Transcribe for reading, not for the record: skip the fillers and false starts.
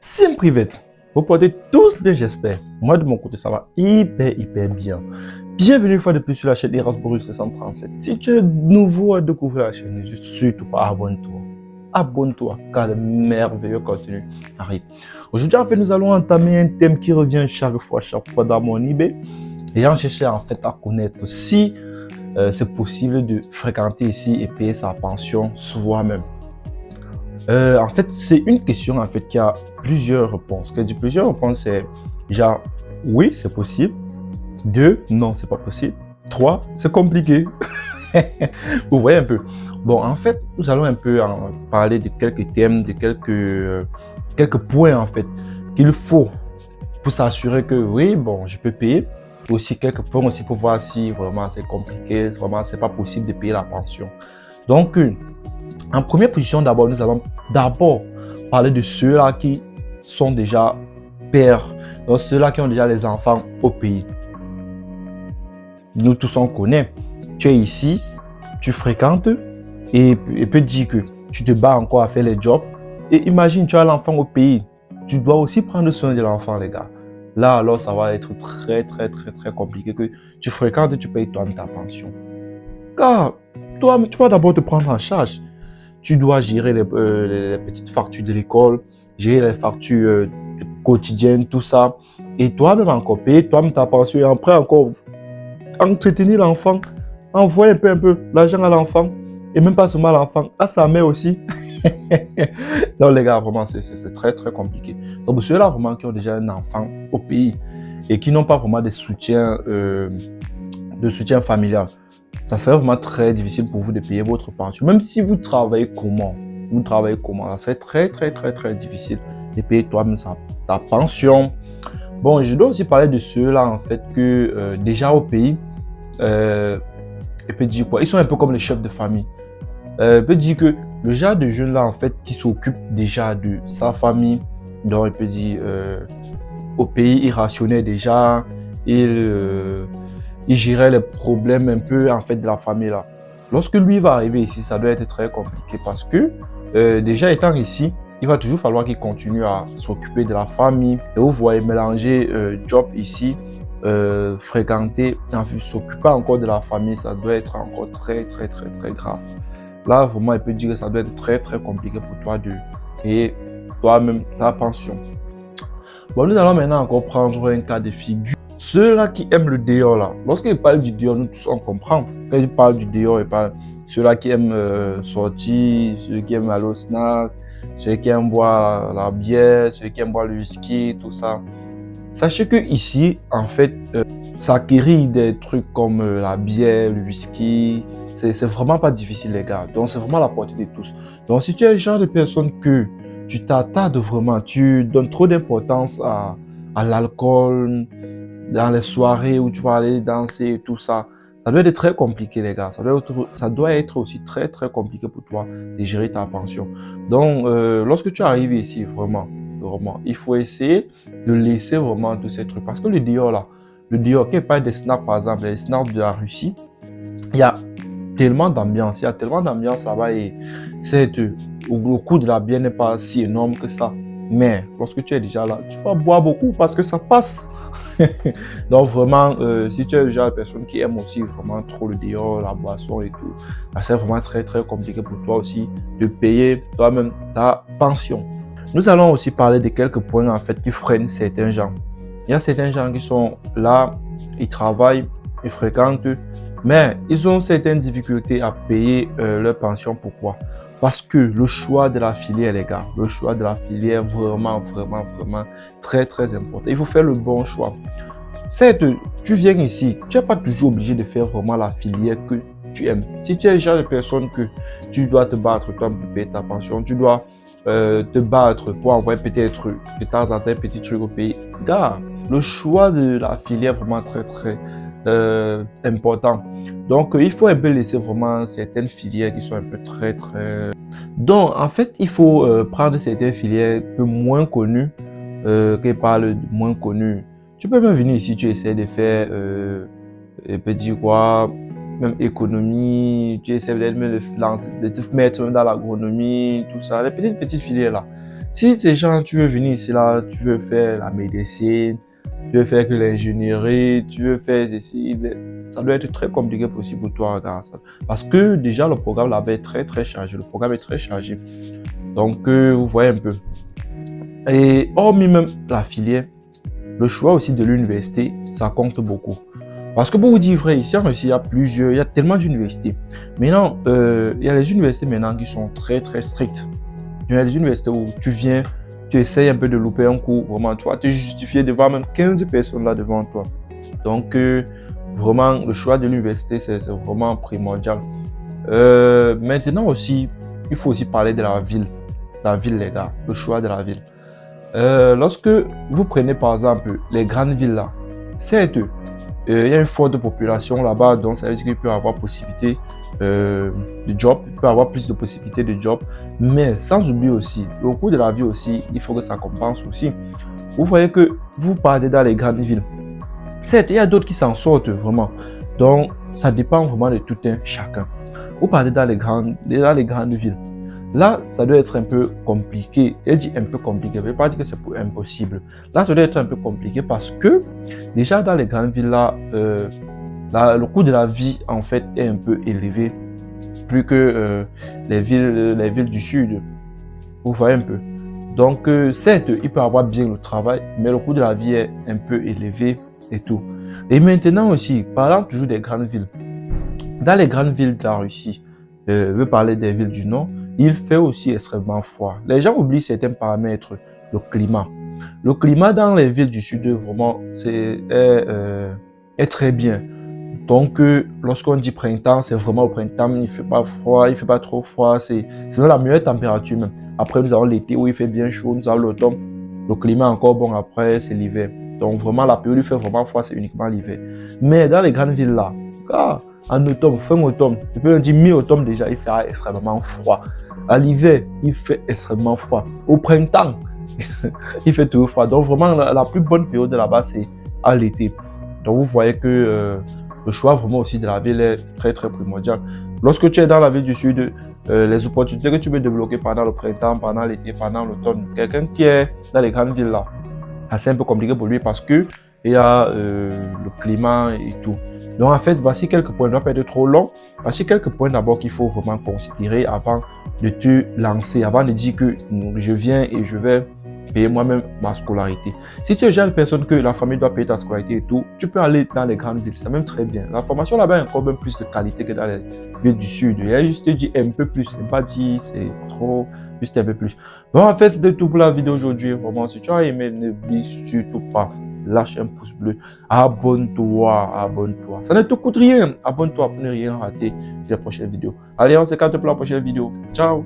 Sim Private, vous portez tous bien j'espère. Moi de mon côté ça va hyper bien. Bienvenue une fois de plus sur la chaîne Erasmus 237. Si tu es nouveau à découvrir la chaîne, n'hésite surtout pas abonne-toi. Abonne-toi car le merveilleux contenu arrive. Aujourd'hui en fait nous allons entamer un thème qui revient chaque fois dans mon eBay. Ayant cherché en fait à connaître si c'est possible de fréquenter ici et payer sa pension soi-même. En fait, c'est une question en fait qui a plusieurs réponses. Quand je dis plusieurs réponses, c'est genre oui, c'est possible. Deux, non, c'est pas possible. Trois, c'est compliqué. Vous voyez un peu. Bon, en fait, nous allons un peu en parler de quelques thèmes, de quelques points en fait qu'il faut pour s'assurer que oui, bon, je peux payer. Aussi quelques points aussi pour voir si vraiment c'est compliqué, vraiment c'est pas possible de payer la pension. Donc, en première position, d'abord, nous allons d'abord parler de ceux-là qui sont déjà pères, donc ceux-là qui ont déjà les enfants au pays. Nous tous on connaît, tu es ici, tu fréquentes et peut dire que tu te bats encore à faire les jobs. Et imagine, tu as l'enfant au pays, tu dois aussi prendre soin de l'enfant, les gars. Là, alors, ça va être très compliqué que tu fréquentes, tu payes toi-même ta pension. Car toi, tu vas d'abord te prendre en charge. Tu dois gérer les petites factures de l'école, gérer les factures quotidiennes, tout ça. Et toi-même encore payer, toi-même ta pension et après encore entretenir l'enfant, envoyer un peu l'argent à l'enfant. Et même pas seulement à l'enfant, à sa mère aussi. Donc les gars, vraiment, c'est très compliqué. Donc ceux-là vraiment qui ont déjà un enfant au pays et qui n'ont pas vraiment de soutien familial, ça serait vraiment très difficile pour vous de payer votre pension. Même si vous travaillez comment, ça serait très difficile de payer toi-même ta pension. Bon, je dois aussi parler de ceux-là, en fait, que déjà au pays, il peut dire quoi? Ils sont un peu comme les chefs de famille. Il peut dire que le genre de jeunes-là, en fait, qui s'occupe déjà de sa famille, donc il peut dire au pays, il rationnait déjà, il gérait les problèmes un peu en fait de la famille là. Lorsque lui va arriver ici, ça doit être très compliqué parce que déjà étant ici, il va toujours falloir qu'il continue à s'occuper de la famille. Et vous voyez mélanger job ici, fréquenter, s'occuper encore de la famille, ça doit être encore très grave. Là, vraiment, il peut dire que ça doit être très compliqué pour toi de payer toi-même ta pension. Bon, nous allons maintenant encore prendre un cas de figure. Ceux-là qui aiment le dehors, là, lorsqu'ils parlent du dehors, nous tous on comprend. Quand ils parlent du dehors, ils parlent ceux-là qui aiment sortir, ceux qui aiment aller au snack, ceux qui aiment boire la bière, ceux qui aiment boire le whisky, tout ça. Sachez que ici, en fait, s'acquérir des trucs comme la bière, le whisky, c'est vraiment pas difficile, les gars. Donc, c'est vraiment à la portée de tous. Donc, si tu es le genre de personne que tu t'attardes vraiment, tu donnes trop d'importance à l'alcool, dans les soirées où tu vas aller danser et tout ça, ça doit être très compliqué, les gars. Ça doit être aussi très compliqué pour toi de gérer ta pension. Donc, lorsque tu arrives ici, vraiment, il faut essayer de laisser vraiment tous ces trucs. Parce que le dehors, là, quand il parle des snaps, par exemple, les snaps de la Russie, il y a tellement d'ambiance, là-bas et le coût de la bière n'est pas si énorme que ça. Mais lorsque tu es déjà là, tu vas boire beaucoup parce que ça passe. Donc vraiment, si tu es le genre de personne qui aime aussi vraiment trop le dehors, la boisson et tout, c'est vraiment très compliqué pour toi aussi de payer toi-même ta pension. Nous allons aussi parler de quelques points en fait qui freinent certains gens. Il y a certains gens qui sont là, ils travaillent, ils fréquentent, mais ils ont certaines difficultés à payer leur pension. Pourquoi? Parce que le choix de la filière, les gars, le choix de la filière vraiment très important. Il faut faire le bon choix. Certes, tu viens ici, tu n'es pas toujours obligé de faire vraiment la filière que tu aimes. Si tu es le genre de personne que tu dois te battre toi pour payer ta pension, tu dois te battre pour envoyer peut-être de temps en temps un petit truc au pays. Gars, le choix de la filière est vraiment très important. Donc, il faut un peu laisser vraiment certaines filières qui sont un peu très. Donc, en fait, il faut prendre certaines filières un peu moins connues, qui parlent de moins connues. Tu peux même venir ici, tu essaies de faire, peut dire quoi, même économie, tu essaies de te mettre même dans l'agronomie, tout ça, les petites filières là. Si ces gens, tu veux venir ici, là, tu veux faire la médecine, tu veux faire que l'ingénierie, tu veux faire ceci, ça doit être très compliqué possible pour toi, regarde ça. Parce que déjà, le programme là-bas est très, très chargé. Le programme est très chargé. Donc, vous voyez un peu. Et hormis même la filière, le choix aussi de l'université, ça compte beaucoup. Parce que pour vous dire vrai, ici en Russie, il y a tellement d'universités. Maintenant, il y a les universités maintenant qui sont très très strictes. Il y a des universités où tu viens, tu essayes un peu de louper un cours, vraiment, tu vas te justifier devant même 15 personnes là devant toi. Donc, vraiment, le choix de l'université, c'est vraiment primordial. Maintenant aussi, il faut aussi parler de la ville. La ville, les gars, le choix de la ville. Lorsque vous prenez par exemple les grandes villes là, certes, il y a une forte population là-bas, donc ça veut dire qu'il peut y avoir possibilité de job, il peut y avoir plus de possibilités de job, mais sans oublier aussi, le coût de la vie aussi, il faut que ça compense aussi. Vous voyez que vous partez dans les grandes villes. Certes, il y a d'autres qui s'en sortent vraiment, donc ça dépend vraiment de tout un chacun. Vous partez dans les grandes villes. Là, ça doit être un peu compliqué. Elle dit un peu compliqué, je ne veux pas dire que c'est impossible. Là, ça doit être un peu compliqué parce que déjà dans les grandes villes, là, le coût de la vie, en fait, est un peu élevé, plus que les villes du sud. Vous voyez un peu. Donc, certes, il peut avoir bien le travail, mais le coût de la vie est un peu élevé et tout. Et maintenant aussi, parlant toujours des grandes villes, dans les grandes villes de la Russie, je veux parler des villes du Nord, il fait aussi extrêmement froid. Les gens oublient certains paramètres, le climat. Le climat dans les villes du Sud, vraiment, est très bien. Donc, lorsqu'on dit printemps, c'est vraiment au printemps, il ne fait pas froid, il ne fait pas trop froid, c'est la meilleure température même. Après, nous avons l'été où il fait bien chaud, nous avons l'automne, le climat est encore bon, après, c'est l'hiver. Donc, vraiment, la période où il fait vraiment froid, c'est uniquement l'hiver. Mais dans les grandes villes là, en automne, fin automne, je peux dire mi-automne déjà, il fait extrêmement froid. À l'hiver, il fait extrêmement froid. Au printemps, il fait toujours froid. Donc, vraiment, la plus bonne période là-bas, c'est à l'été. Donc, vous voyez que le choix vraiment aussi de la ville est très, très primordial. Lorsque tu es dans la ville du Sud, les opportunités que tu peux débloquer pendant le printemps, pendant l'été, pendant l'automne, quelqu'un qui est dans les grandes villes là, c'est un peu compliqué pour lui parce que il y a le climat et tout. Donc en fait, voici quelques points, ne va pas être trop long. Voici quelques points d'abord qu'il faut vraiment considérer avant de te lancer, avant de dire que je viens et je vais payer moi-même ma scolarité. Si tu es déjà une personne que la famille doit payer ta scolarité et tout, tu peux aller dans les grandes villes, c'est même très bien. La formation là-bas est encore même plus de qualité que dans les villes du Sud. Il y a juste dit un peu plus, c'est pas dit c'est trop, juste un peu plus. Bon, en fait, c'était tout pour la vidéo aujourd'hui. Vraiment, si tu as aimé, n'oublie surtout pas, lâche un pouce bleu, abonne-toi. Ça ne te coûte rien. Abonne-toi pour ne rien rater des prochaines vidéos. Allez, on se capte pour la prochaine vidéo. Ciao!